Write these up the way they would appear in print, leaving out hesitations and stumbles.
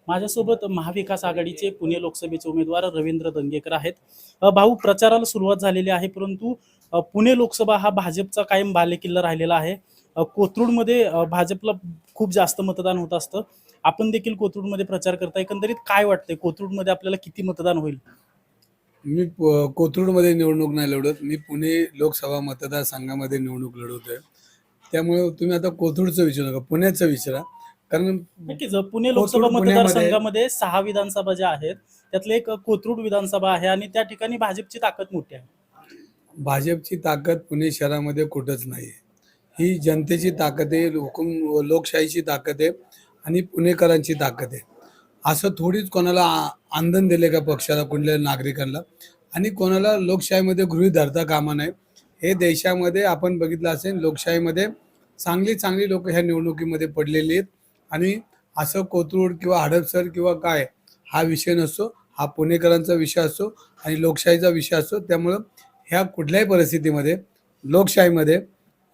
माझ्यासोबत महाविकास आघाडीचे पुणे लोकसभेचे उमेदवार रवींद्र दंगेकर आहेत. भाऊ, प्रचाराला सुरुवात झालेली आहे, परंतु पुणे लोकसभा हा भाजपचा कायम बालेकिल्ला राहिलेला आहे. कोथरूडमध्ये भाजपला खूप जास्त मतदान होत असतं. आपण देखील कोथरूडमध्ये प्रचार करता. एकंदरीत काय वाटतंय, कोथरूडमध्ये आपल्याला किती मतदान होईल? मी कोथरूडमध्ये निवडणूक नाही लढवत. मी पुणे लोकसभा मतदारसंघामध्ये निवडणूक लढवतोय. त्यामुळे तुम्ही आता कोथरूडचं विचारू नका, पुण्याचं विचारा. कारण नक्कीच पुणे लोकसभा कोथरूड पुण्यामध्ये मतदारसंघामध्ये 6 विधानसभा ज्या आहेत, त्यातले एक कोथरूड विधानसभा आहे आणि त्या ठिकाणी भाजपची ताकद मोठी आहे. भाजपची ताकद पुणे शहरामध्ये कुठंच नाही. ही जनतेची ताकद आहे, लोकशाहीची ताकद आहे आणि पुणेकरांची ताकद आहे. असं थोडीच कोणाला आंदन दिले का पक्षाला, कुठल्या नागरिकांना, आणि कोणाला लोकशाहीमध्ये गृहीत धरता कामा नये. हे देशामध्ये आपण बघितलं असेल, लोकशाहीमध्ये चांगली चांगली लोक ह्या निवडणुकीमध्ये पडलेली आहेत. आणि असं कोथरूड किंवा हडपसर किंवा काय हा विषय नसतो, हा पुणेकरांचा विषय असतो आणि लोकशाहीचा विषय असतो. त्यामुळं ह्या कुठल्याही परिस्थितीमध्ये लोकशाहीमध्ये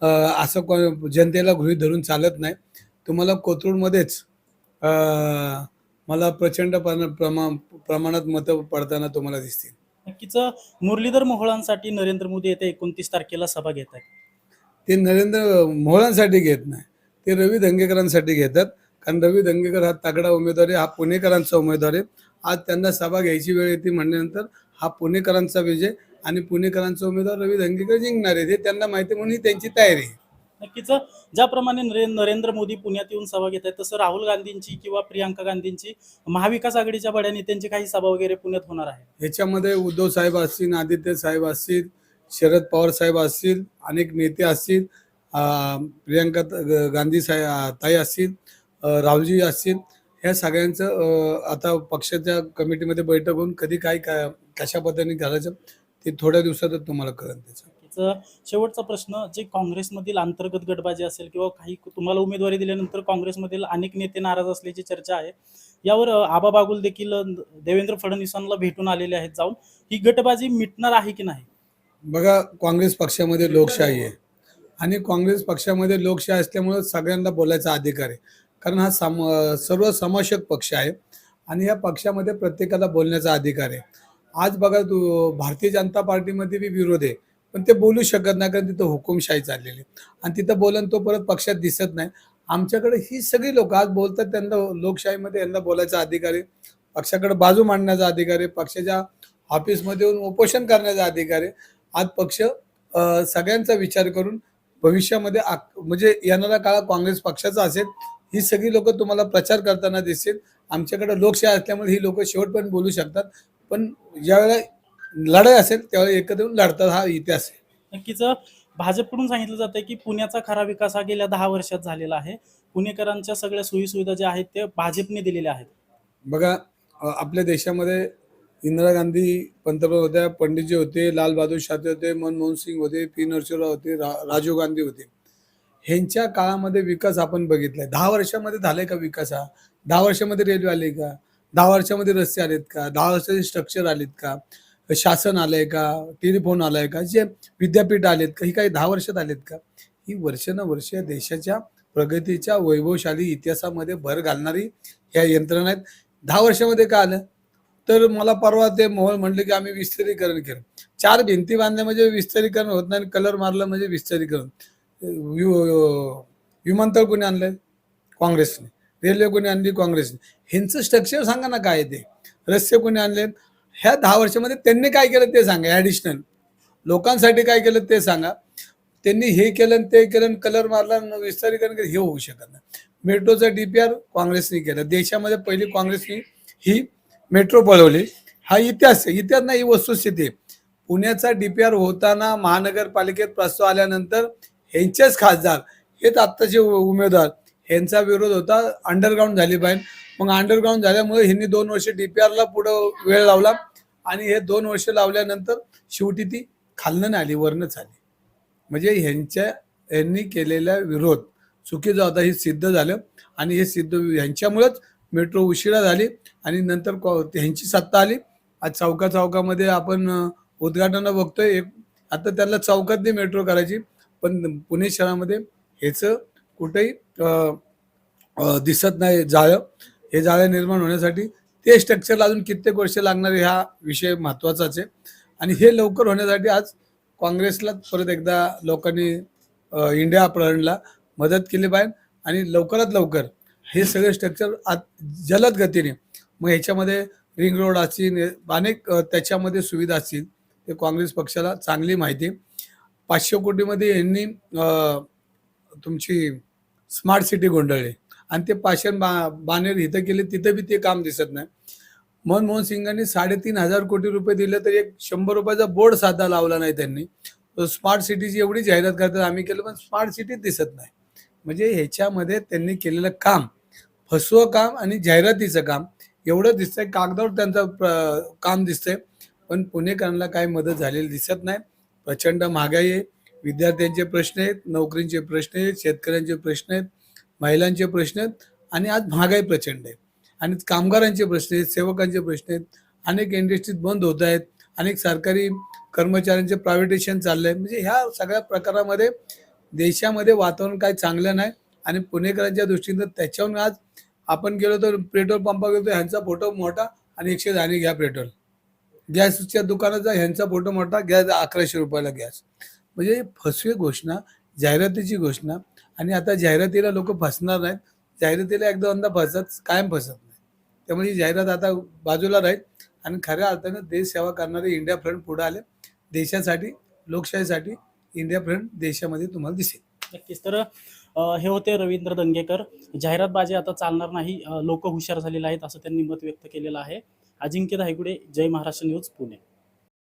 असं जनतेला गृहीत धरून चालत नाही. तुम्हाला कोथरूडमध्येच मला प्रचंड प्रमाणात मतं पडताना तुम्हाला दिसतील. नक्कीच मुरलीधर मोहोळांसाठी नरेंद्र मोदी येत्या 29 तारखेला सभा घेत आहेत. ते नरेंद्र मोहोळांसाठी घेत नाही, ते रवी दंगेकरांसाठी घेतात. कारण रवी दंगेकर हा तगडा उमेदवार आहे, हा पुणेकरांचा उमेदवार आहे. आज त्यांना सभा घ्यायची वेळ येते म्हणल्यानंतर हा पुणेकरांचा विजय आणि पुणेकरांचा उमेदवार रवी दंगेकर जिंकणार आहे, हे त्यांना माहिती, म्हणून ही त्यांची तयारी आहे. नक्कीच ज्याप्रमाणे नरेंद्र मोदी पुण्यात येऊन सभा घेत आहेत, तसं राहुल गांधींची किंवा प्रियांका गांधींची महाविकास आघाडीच्या बड्या नेत्यांची काही सभा वगैरे पुण्यात होणार आहे. याच्यामध्ये उद्धव साहेब असतील, आदित्य साहेब असतील, शरद पवार साहेब असतील, अनेक नेते असतील, प्रियांका गांधी ताई असतील, राहुलजी असतील. ह्या सगळ्यांचं आता पक्षाच्या कमिटीमध्ये बैठक होऊन कधी काय कशा पद्धतीने करायचं ते थोड्या दिवसातच तुम्हाला कळेल. त्याचं शेवटचा प्रश्न, जे काँग्रेसमधील अंतर्गत गटबाजी असेल किंवा काही तुम्हाला उमेदवारी दिल्यानंतर काँग्रेसमधील अनेक नेते नाराज असल्याची चर्चा आहे, यावर आबा बागुल देखील देवेंद्र फडणवीसांना भेटून आलेले आहेत जाऊन. ही गटबाजी मिटणार आहे की नाही? बघा, काँग्रेस पक्षामध्ये लोकशाही आहे आणि काँग्रेस पक्षामध्ये लोकशाही असल्यामुळे सगळ्यांना बोलायचा अधिकार आहे. कारण हा सर्व समावेशक पक्ष आहे आणि या पक्षामध्ये प्रत्येकाला बोलण्याचा अधिकार आहे. आज बघा, भारतीय जनता पार्टीमध्ये बी विरोध आहे, पण ते बोलू शकत नाही, कारण तिथं हुकुमशाही चाललेली आणि तिथं बोलन तो परत पक्षात दिसत नाही. आमच्याकडे ही सगळी लोक आज बोलतात, त्यांना लोकशाहीमध्ये यांना बोलायचा अधिकार आहे, पक्षाकडे बाजू मांडण्याचा अधिकार आहे, पक्षाच्या ऑफिसमध्ये येऊन उपोषण करण्याचा अधिकार आहे. आज पक्ष सगळ्यांचा विचार करून भविष्यामध्ये म्हणजे येणारा काळ काँग्रेस पक्षाचा असेल. ही सगळी लोक तुम्हाला प्रचार करताना दिसतील. आमच्याकडे लोकशाही असल्यामुळे ही लोक शेवटपर्यंत बोलू शकतात, पण ज्यावेळेला लढाई असेल त्यावेळेला एकत्र येऊन लढतात, हा इतिहास आहे. नक्कीच भाजपकडून सांगितलं जातं की पुण्याचा खरा विकास हा गेल्या 10 वर्षात झालेला आहे. पुणेकरांच्या सगळ्या सोयीसुविधा ज्या आहेत ते भाजपने दिलेल्या आहेत. बघा, आपल्या देशामध्ये इंदिरा गांधी पंतप्रधान होत्या, पंडितजी होते, लाल बहादूर शास्त्री होते, मनमोहन सिंग होते, पी नरसिंहराव होते, राजीव गांधी होते. ह्यांच्या काळामध्ये विकास आपण बघितलाय. 10 वर्षामध्ये झालाय का विकास? हा 10 वर्षामध्ये रेल्वे आली का? 10 वर्षामध्ये रस्ते आलेत का? 10 वर्षाचे स्ट्रक्चर आलेत का? शासन आलंय का? टेलिफोन आलाय का? जे विद्यापीठ आलेत का? ही काही 10 वर्षात आलेत का? ही वर्षानुवर्ष देशाच्या प्रगतीच्या वैभवशाली इतिहासामध्ये भर घालणारी ह्या यंत्रणा आहेत. 10 वर्षामध्ये का आलं? तर मला परवा ते मोहोळ म्हणले की आम्ही विस्तारीकरण केलं. 4 भिंती बांधल्या म्हणजे विस्तारीकरण होत नाही, कलर मारलं म्हणजे विस्तारीकरण. विमानतळ कोणी आणलंय? काँग्रेसने. रेल्वे कोणी आणली? काँग्रेसने. ह्यांचं स्ट्रक्चर सांगा ना काय ते. रस्ते कोणी आणले? ह्या 10 वर्षामध्ये त्यांनी काय केलं ते सांगा. ॲडिशनल लोकांसाठी काय केलं ते सांगा. त्यांनी हे केलं ते केलं, कलर मारला, विस्तारीकरण केलं, हे होऊ शकत नाही. मेट्रोचा DPR काँग्रेसने केला. देशामध्ये पहिली काँग्रेसने ही मेट्रो पळवली. हा इतिहास आहे, इतिहास नाही, ही वस्तुस्थिती आहे. पुण्याचा DPR होताना महानगरपालिकेत प्रस्ताव आल्यानंतर ह्यांचेच खासदार, हेच आत्ताचे उमेदवार, ह्यांचा विरोध होता, अंडरग्राऊंड झाली पाहिजे. मग अंडरग्राऊंड झाल्यामुळे ह्यांनी 2 वर्ष DPRला पुढं वेळ लावला आणि हे 2 वर्ष लावल्यानंतर शेवटी ती खालनं नाही आली, वरनंच आली. म्हणजे यांनी केलेला विरोध चुकीचा होता, हे सिद्ध झालं आणि हे सिद्ध ह्यांच्यामुळेच मेट्रो उशिरा झाली आणि नंतर ह्यांची सत्ता आली. आज चौकामध्ये आपण उद्घाटन बघतोय. आता त्यांना चौकातली मेट्रो करायची, पण पुणे शहरामध्ये ह्याचं कुठेही दिसत नाही जाळं. हे जाळे निर्माण होण्यासाठी ते स्ट्रक्चरला अजून कित्येक वर्ष लागणार आहे, हा विषय महत्त्वाचाच आहे. आणि हे लवकर होण्यासाठी आज काँग्रेसला परत एकदा लोकांनी इंडिया प्रहरणला मदत केली पाहिजे आणि लवकरात लवकर हे सगळे स्ट्रक्चर जलद गतीने, मग ह्याच्यामध्ये रिंग रोड असतील, अनेक त्याच्यामध्ये सुविधा असतील, ते काँग्रेस पक्षाला चांगली माहिती आहे. 500 कोटीमध्ये यांनी तुमची स्मार्ट सिटी गोंधळली आणि ते पाषाण बाणेर इथं केले, तिथं बी ते काम दिसत नाही. मनमोहन सिंगांनी 3,500 कोटी रुपये दिले तरी एक 100 रुपयाचा बोर्ड साधा लावला नाही त्यांनी. स्मार्ट सिटीची एवढी जाहिरात करतात आम्ही केलं, पण स्मार्ट सिटीत दिसत नाही. म्हणजे ह्याच्यामध्ये त्यांनी केलेलं काम फसवं काम आणि जाहिरातीचं काम एवढं दिसतंय, कागदावर त्यांचं काम दिसतंय, पण पुणेकरांना काही मदत झालेली दिसत नाही. प्रचंड महागाई आहे, विद्यार्थ्यांचे प्रश्न आहेत, नोकरींचे प्रश्न आहेत, शेतकऱ्यांचे प्रश्न आहेत, महिलांचे प्रश्न आहेत आणि आज महागाई प्रचंड आहे आणि कामगारांचे प्रश्न आहेत, सेवकांचे प्रश्न आहेत, अनेक इंडस्ट्रीज बंद होत आहेत, अनेक सरकारी कर्मचाऱ्यांचे प्रायव्हेटेशन चाललंय. म्हणजे ह्या सगळ्या प्रकारामध्ये देशामध्ये वातावरण काही चांगलं नाही आणि पुणेकरांच्या दृष्टीनं त्याच्यावरून आज आपण गेलो तर पेट्रोल पंपावर गेलो तर ह्यांचा फोटो मोठा आणि 110 घ्या पेट्रोल, गॅसच्या दुकानाचा ह्यांचा फोटो मोठा, गॅस 1100 रुपयाला गॅस. म्हणजे फसवी घोषणा, जाहिरातीची घोषणा आणि आता जाहिरातीला लोक फसणार नाहीत. जाहिरातीला एकदा दोनदा फसत, कायम फसत नाही. त्यामुळे ही जाहिरात आता बाजूला राहील आणि खऱ्या अर्थानं देश सेवा करणारे इंडिया फ्रंट पुढे आले. देशासाठी, लोकशाहीसाठी इंडिया फ्रंट देशामध्ये तुम्हाला दिसेल. नक्कीच. तर हे होते रवींद्र दंगेकर. जाहिरातबाजी आता चालणार नाही, लोक हुशार झालेले आहेत असं त्यांनी मत व्यक्त केलेलं आहे. अजिंक्य धायगुडे, जय महाराष्ट्र न्यूज, पुणे.